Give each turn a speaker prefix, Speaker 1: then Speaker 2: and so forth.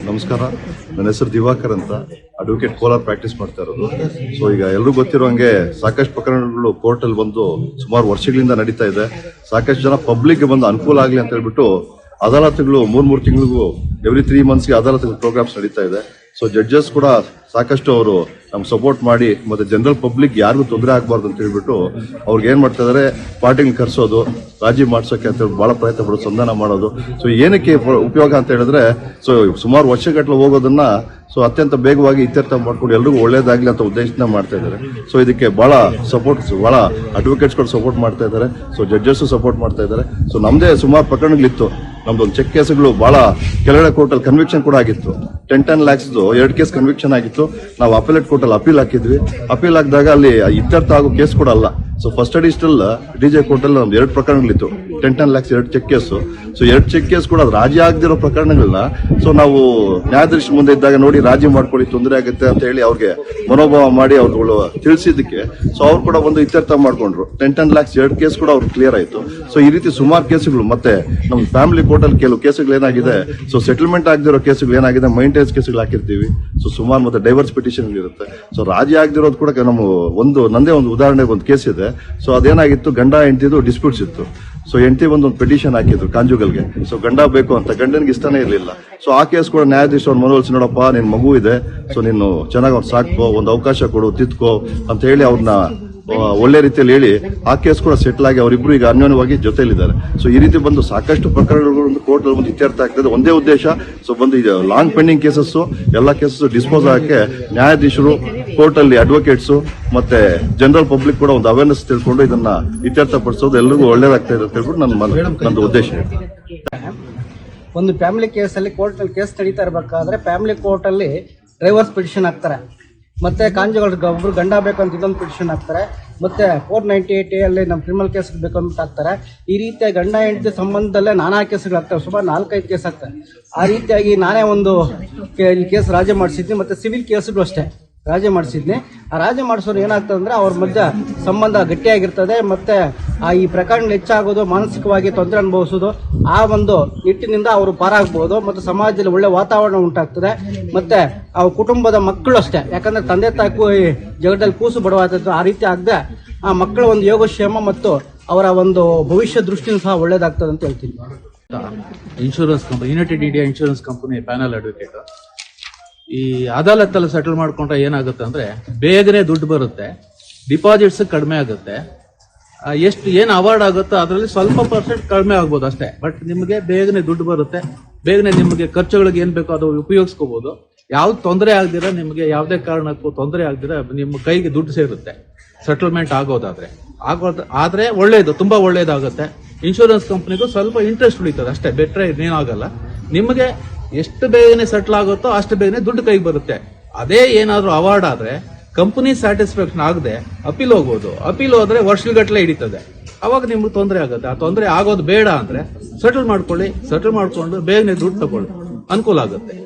Speaker 1: ನಮಸ್ಕಾರ. ನನ್ನ ಹೆಸರು ದಿವಾಕರ್ ಅಂತ, ಅಡ್ವೊಕೇಟ್ ಕೋಲಾರ ಪ್ರಾಕ್ಟೀಸ್ ಮಾಡ್ತಾ ಇರೋದು. ಸೊ ಈಗ ಎಲ್ಲರೂ ಗೊತ್ತಿರೋಂಗೆ ಸಾಕಷ್ಟು ಪ್ರಕರಣಗಳು ಕೋರ್ಟಲ್ಲಿ ಬಂದು ಸುಮಾರು ವರ್ಷಗಳಿಂದ ನಡೀತಾ ಇದೆ. ಸಾಕಷ್ಟು ಜನ ಪಬ್ಲಿಕ್ಗೆ ಬಂದು ಅನುಕೂಲ ಆಗಲಿ ಅಂತ ಹೇಳ್ಬಿಟ್ಟು ಅದಾಲತ್ಗಳು ಮೂರು ತಿಂಗಳಿಗೂ ಎವ್ರಿ 3 ಮಂತ್ಸ್ಗೆ ಅದಾಲತ್ಗಳ ಪ್ರೋಗ್ರಾಮ್ಸ್ ನಡೀತಾ ಇದೆ. ಸೊ ಜಡ್ಜಸ್ ಕೂಡ ಸಾಕಷ್ಟು ಅವರು ನಮ್ಗೆ ಸಪೋರ್ಟ್ ಮಾಡಿ ಮತ್ತೆ ಜನರಲ್ ಪಬ್ಲಿಕ್ ಯಾರಿಗೂ ತೊಂದರೆ ಆಗಬಾರ್ದು ಅಂತ ಹೇಳ್ಬಿಟ್ಟು ಅವ್ರಿಗೆ ಏನ್ ಮಾಡ್ತಾ ಇದಾರೆ, ಪಾರ್ಟಿಗೆ ಕರ್ಸೋದು, ರಾಜಿ ಮಾಡ್ಸೋಕೆ ಅಂತ ಹೇಳಿ ಬಹಳ ಪ್ರಯತ್ನ ಪಡೋದು, ಸಂಧಾನ ಮಾಡೋದು. ಸೊ ಏನಕ್ಕೆ ಉಪಯೋಗ ಅಂತ ಹೇಳಿದ್ರೆ, ಸೊ ಸುಮಾರು ವರ್ಷಗಟ್ಟಲೆ ಹೋಗೋದನ್ನ ಸೊ ಅತ್ಯಂತ ಬೇಗವಾಗಿ ಇತ್ಯರ್ಥ ಮಾಡ್ಕೊಂಡು ಎಲ್ರಿಗೂ ಒಳ್ಳೇದಾಗ್ಲಿ ಅಂತ ಉದ್ದೇಶನ ಮಾಡ್ತಾ ಇದ್ದಾರೆ. ಸೊ ಇದಕ್ಕೆ ಬಹಳ ಸಪೋರ್ಟ್, ಬಹಳ ಅಡ್ವೊಕೇಟ್ಸ್ಗಳು ಸಪೋರ್ಟ್ ಮಾಡ್ತಾ ಇದ್ದಾರೆ. ಸೊ ಜಡ್ಜಸ್ ಸಪೋರ್ಟ್ ಮಾಡ್ತಾ ಇದ್ದಾರೆ. ಸೊ ನಮ್ದೇ ಸುಮಾರು ಪ್ರಕರಣಗಳಿತ್ತು. ನಮ್ದೊಂದು ಚೆಕ್ ಕೇಸ್ಗಳು ಬಹಳ ಕೆಳಗಡೆ ಕೋರ್ಟಲ್ಲಿ ಕನ್ವಿಕ್ಷನ್ ಕೂಡ ಆಗಿತ್ತು. 10 lakhs 2 ಕೇಸ್ ಕನ್ವಿಕ್ಷನ್ ಆಗಿತ್ತು. ನಾವು ಅಪೀಲೇಟ್ ಕೋರ್ಟಲ್ಲಿ ಅಪೀಲ್ ಹಾಕಿದ್ವಿ. ಅಪೀಲ್ ಹಾಕಿದಾಗ ಅಲ್ಲಿ ಇತ್ಯರ್ಥ ಆಗೋ ಕೇಸ್ ಕೂಡ ಅಲ್ಲ. ಸೊ ಫಸ್ಟ್ ಅಡಿಷನಲ್ ಡಿಜೆ ಕೋರ್ಟಲ್ಲಿ ನಮ್ದು 2 ಪ್ರಕರಣಗಳಿತ್ತು. 10 lakhs 2 cheque case. So 2 cheque case ಕೂಡ ರಾಜಿ ಆಗದಿರೋ ಪ್ರಕರಣಗಳನ್ನ ಸೊ ನಾವು ನ್ಯಾಯಾಧೀಶ ಮುಂದೆ ಇದ್ದಾಗ ನೋಡಿ ರಾಜಿ ಮಾಡ್ಕೊಳ್ಳಿ, ತೊಂದರೆ ಆಗುತ್ತೆ ಅಂತ ಹೇಳಿ ಅವ್ರಿಗೆ ಮನೋಭಾವ ಮಾಡಿ ಅವ್ರುಗಳು ತಿಳಿಸಿದ್ದಕ್ಕೆ ಸೊ ಅವ್ರು ಕೂಡ ಒಂದು ಇತ್ಯರ್ಥ ಮಾಡ್ಕೊಂಡ್ರು. 10 lakhs 2 ಕೇಸ್ ಕೂಡ ಅವ್ರಿಗೆ ಕ್ಲಿಯರ್ ಆಯ್ತು. ಸೊ ಈ ರೀತಿ ಸುಮಾರು ಕೇಸುಗಳು, ಮತ್ತೆ ನಮ್ಮ ಫ್ಯಾಮಿಲಿ ಕೋರ್ಟಲ್ಲಿ ಕೆಲವು ಕೇಸುಗಳು ಏನಾಗಿದೆ, ಸೊ ಸೆಟಲ್ಮೆಂಟ್ ಆಗದಿರೋ ಕೇಸುಗಳು ಏನಾಗಿದೆ, ಮೈಂಟೆನೆನ್ಸ್ ಕೇಸುಗಳು ಹಾಕಿರ್ತೀವಿ. ಸೊ ಸುಮಾರು ಮತ್ತೆ ಡೈವರ್ಸ್ ಪಿಟಿಷನ್ ಇರುತ್ತೆ. ಸೊ ರಾಜಿ ಆಗದಿರೋದು ಕೂಡ ನಮ್ಮ ನಂದೇ ಒಂದು ಉದಾಹರಣೆಗೆ ಒಂದು ಕೇಸ್ ಇದೆ. ಸೊ ಅದೇನಾಗಿತ್ತು, ಗಂಡ ಹೆಂಡತಿದು ಡಿಸ್ಪ್ಯೂಟ್ಸ್ ಇತ್ತು. ಸೊ ಹೆಂಡತಿ ಒಂದು ಪೆಟಿಷನ್ ಹಾಕಿದ್ರು ಕಾಂಜುಗಲ್ಗೆ. ಸೊ ಗಂಡ ಬೇಕು ಅಂತ, ಗಂಡನಿಗೆ ಇಷ್ಟನೇ ಇರಲಿಲ್ಲ. ಸೊ ಆ ಕೇಸ್ ಕೂಡ ನ್ಯಾಯಾಧೀಶ ಅವ್ರ ಮನವೊಲಿಸಿ, ನೋಡಪ್ಪ ನಿನ್ ಮಗು ಇದೆ, ಸೊ ನೀನು ಚೆನ್ನಾಗಿ ಅವ್ರು ಸಾಕೋ, ಒಂದು ಅವಕಾಶ ಕೊಡು, ತಿದ್ಕೋ ಅಂತ ಹೇಳಿ ಅವ್ರನ್ನ ಒಳ್ಳೆ ರೀತಿಯಲ್ಲಿ ಹೇಳಿ ಆ ಕೇಸ್ ಕೂಡ ಸೆಟ್ಲ್ ಆಗಿ ಅವರಿಬ್ರು ಈಗ ಅನ್ಯೋನ್ಯವಾಗಿ ಜೊತೆಲಿದ್ದಾರೆ. ಸೊ ಈ ರೀತಿ ಬಂದು ಸಾಕಷ್ಟು ಪ್ರಕರಣಗಳು ಕೋರ್ಟ್ ಅಲ್ಲಿ ಒಂದು ಇತ್ಯರ್ಥ ಆಗ್ತದೆ. ಒಂದೇ ಉದ್ದೇಶ, ಸೊ ಬಂದು ಈಗ ಲಾಂಗ್ ಪೆಂಡಿಂಗ್ ಕೇಸಸ್ ಎಲ್ಲ ಕೇಸಸ್ ಡಿಸ್ಪೋಸ್ ಆಗಕ್ಕೆ ನ್ಯಾಯಾಧೀಶರು, ಕೋರ್ಟ್ ಅಲ್ಲಿ ಅಡ್ವೊಕೇಟ್ಸ್ ಮತ್ತೆ ಜನರಲ್ ಪಬ್ಲಿಕ್ ಕೂಡ ಒಂದು ಅವೇರ್ನೆಸ್ ತಿಳ್ಕೊಂಡು ಇದನ್ನ ಇತ್ಯರ್ಥ ಪಡಿಸೋದು ಎಲ್ಲರಿಗೂ ಒಳ್ಳೇದಾಗ್ತಾ ಇದೆ ಅಂತ ಹೇಳ್ಬಿಟ್ಟು ನಂದು ಉದ್ದೇಶ.
Speaker 2: ಒಂದು ಫ್ಯಾಮಿಲಿ ಕೇಸಲ್ಲಿ ಕೋರ್ಟಲ್ಲಿ ಕೇಸ್ ನಡೀತಾ ಇರಬೇಕಾದ್ರೆ ಫ್ಯಾಮಿಲಿ ಕೋರ್ಟಲ್ಲಿ ಡ್ರೈವರ್ಸ್ ಪಿಟಿಷನ್ ಹಾಕ್ತಾರೆ, ಮತ್ತೆ ಒಬ್ರು ಗಂಡ ಬೇಕು ಅಂತ ಇದೊಂದು ಪಿಟಿಷನ್ ಹಾಕ್ತಾರೆ, ಮತ್ತೆ 498A ಅಲ್ಲಿ ನಮ್ಮ ಕ್ರಿಮಿನಲ್ ಕೇಸ್ ಬೇಕು ಅಂತ ಹಾಕ್ತಾರೆ. ಈ ರೀತಿಯಾಗಿ ಗಂಡ ಹೆಂಡತಿ ಸಂಬಂಧದಲ್ಲೇ ನಾನಾ ಕೇಸ್ಗಳು ಆಗ್ತವೆ. ಸುಮಾರು 4-5 ಕೇಸ್ ಆಗ್ತವೆ. ಆ ರೀತಿಯಾಗಿ ನಾನೇ ಒಂದು ಕೇಸ್ ರಾಜಿ ಮಾಡಿಸಿದ್ನಿ. ಮತ್ತೆ ಸಿವಿಲ್ ಕೇಸ್ಗಳು ಅಷ್ಟೇ ರಾಜಿ ಮಾಡಿಸಿದ್ನಿ. ಆ ರಾಜಿ ಮಾಡಿಸೋರು ಏನಾಗ್ತದೆ ಅಂದ್ರೆ ಅವ್ರ ಮಧ್ಯೆ ಸಂಬಂಧ ಗಟ್ಟಿಯಾಗಿರ್ತದೆ. ಮತ್ತೆ ಈ ಪ್ರಕರಣ ಹೆಚ್ಚಾಗೋದು, ಮಾನಸಿಕವಾಗಿ ತೊಂದರೆ ಅನುಭವಿಸೋದು, ಆ ಒಂದು ನಿಟ್ಟಿನಿಂದ ಅವರು ಪಾರಾಗಬಹುದು. ಮತ್ತು ಸಮಾಜದಲ್ಲಿ ಒಳ್ಳೆ ವಾತಾವರಣ ಉಂಟಾಗ್ತದೆ. ಮತ್ತೆ ಆ ಕುಟುಂಬದ ಮಕ್ಕಳು ಅಷ್ಟೇ, ಯಾಕಂದ್ರೆ ತಂದೆ ತಾಯಿ ಜಗದಲ್ಲಿ ಕೂಸು ಬಡವಾದದ್ದು. ಆ ರೀತಿ ಆಗದೆ ಆ ಮಕ್ಕಳ ಒಂದು ಯೋಗಕ್ಷೇಮ ಮತ್ತು ಅವರ ಒಂದು ಭವಿಷ್ಯ ದೃಷ್ಟಿನೂ ಸಹ ಒಳ್ಳೇದಾಗ್ತದೆ ಅಂತ ಹೇಳ್ತೀನಿ.
Speaker 3: Insurance company, United India insurance company panel advocate. ಈ ಅದಾಲತ್ತಲ್ಲಿ ಸೆಟಲ್ ಮಾಡ್ಕೊಂಡ್ರೆ ಏನಾಗುತ್ತೆ ಅಂದ್ರೆ ಬೇಗನೆ ದುಡ್ಡು ಬರುತ್ತೆ, ಡಿಪಾಸಿಟ್ಸ್ ಕಡಿಮೆ ಆಗುತ್ತೆ. ಏನು ಅವಾರ್ಡ್ ಆಗುತ್ತೋ ಅದರಲ್ಲಿ ಸ್ವಲ್ಪ % ಕಡಿಮೆ ಆಗ್ಬೋದು ಅಷ್ಟೇ. ಬಟ್ ನಿಮಗೆ ಬೇಗನೆ ದುಡ್ಡು ಬರುತ್ತೆ, ಬೇಗನೆ ನಿಮಗೆ ಖರ್ಚುಗಳಿಗೆ ಏನ್ ಬೇಕೋ ಅದು ಉಪಯೋಗಿಸ್ಕೋಬಹುದು. ಯಾವ್ದು ತೊಂದರೆ ಆಗ್ದಿರ, ನಿಮಗೆ ಯಾವುದೇ ಕಾರಣಕ್ಕೂ ತೊಂದರೆ ಆಗ್ದಿರ ನಿಮ್ಮ ಕೈಗೆ ದುಡ್ಡು ಸೇರುತ್ತೆ ಸೆಟಲ್ಮೆಂಟ್ ಆದ್ರೆ ಒಳ್ಳೇದು, ತುಂಬಾ ಒಳ್ಳೇದಾಗುತ್ತೆ. ಇನ್ಶೂರೆನ್ಸ್ ಕಂಪನಿಗೂ ಸ್ವಲ್ಪ ಇಂಟ್ರೆಸ್ಟ್ ಉಳಿತದೆ ಅಷ್ಟೇ, ಬೆಟ್ರೆ ಇನ್ನೇನಾಗಲ್ಲ. ನಿಮಗೆ ಎಷ್ಟು ಬೇಗನೆ ಸೆಟ್ಲ್ ಆಗುತ್ತೋ ಅಷ್ಟು ಬೇಗನೆ ದುಡ್ಡು ಕೈಗೆ ಬರುತ್ತೆ. ಅದೇ ಏನಾದ್ರು ಅವಾರ್ಡ್ ಆದ್ರೆ ಕಂಪನಿ ಸ್ಯಾಟಿಸ್ಫ್ಯಾಕ್ಷನ್ ಆಗದೆ ಅಪೀಲ್ ಹೋಗ್ಬೋದು. ಅಪೀಲ್ ಹೋದ್ರೆ ವರ್ಷಗಟ್ಟಲೆ ಹಿಡಿತದೆ, ಅವಾಗ ನಿಮ್ಗೆ ತೊಂದರೆ ಆಗುತ್ತೆ. ಆ ತೊಂದರೆ ಆಗೋದು ಬೇಡ ಅಂದ್ರೆ ಸೆಟಲ್ ಮಾಡ್ಕೊಳ್ಳಿ. ಸೆಟಲ್ ಮಾಡ್ಕೊಂಡು ಬೇಗನೆ ದುಡ್ಡು ತಗೊಳ್ಳಿ, ಅನುಕೂಲ ಆಗುತ್ತೆ.